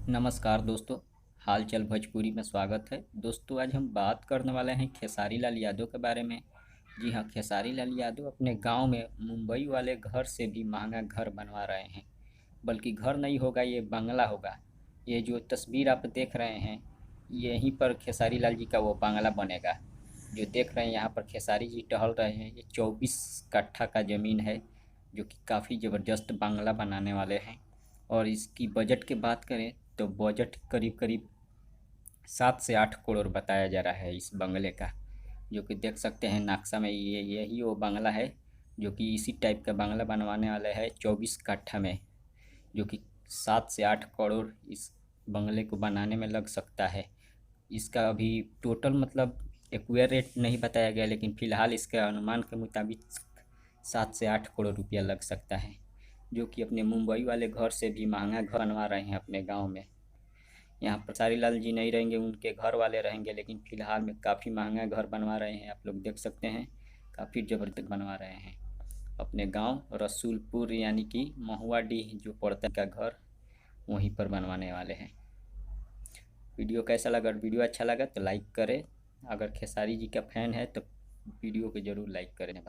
नमस्कार दोस्तों, हाल चाल भोजपुरी में स्वागत है। दोस्तों, आज हम बात करने वाले हैं खेसारी लाल यादव के बारे में। जी हाँ, खेसारी लाल यादव अपने गांव में मुंबई वाले घर से भी महंगा घर बनवा रहे हैं। बल्कि घर नहीं होगा, ये बंगला होगा। ये जो तस्वीर आप देख रहे हैं, यहीं पर खेसारी लाल जी का वो बंगला बनेगा। जो देख रहे हैं यहाँ पर खेसारी जी टहल रहे हैं। ये 24 कट्ठा का ज़मीन है, जो कि काफ़ी ज़बरदस्त बंगला बनाने वाले हैं। और इसकी बजट की बात करें तो बजट करीब करीब 7 से 8 करोड़ बताया जा रहा है इस बंगले का। जो कि देख सकते हैं नक्शा में, ये यही वो बंगला है जो कि इसी टाइप का बंगला बनवाने वाले हैं 24 कट्ठा में। जो कि 7 से 8 करोड़ इस बंगले को बनाने में लग सकता है। इसका अभी टोटल मतलब एक्वायर रेट नहीं बताया गया, लेकिन फ़िलहाल इसके अनुमान के मुताबिक 7 से 8 करोड़ रुपया लग सकता है। जो कि अपने मुंबई वाले घर से भी महंगा घर बनवा रहे हैं अपने गांव में। यहाँ पर खेसारी लाल जी नहीं रहेंगे, उनके घर वाले रहेंगे, लेकिन फ़िलहाल में काफ़ी महंगा घर बनवा रहे हैं। आप लोग देख सकते हैं, काफ़ी ज़बरदस्त बनवा रहे हैं अपने गांव रसूलपुर यानी कि महुआडीह जो पड़ता है का घर, वहीं पर बनवाने वाले हैं। वीडियो कैसा लगा? वीडियो अच्छा लगा तो लाइक करें। अगर खेसारी जी का फैन है तो वीडियो को ज़रूर लाइक करें।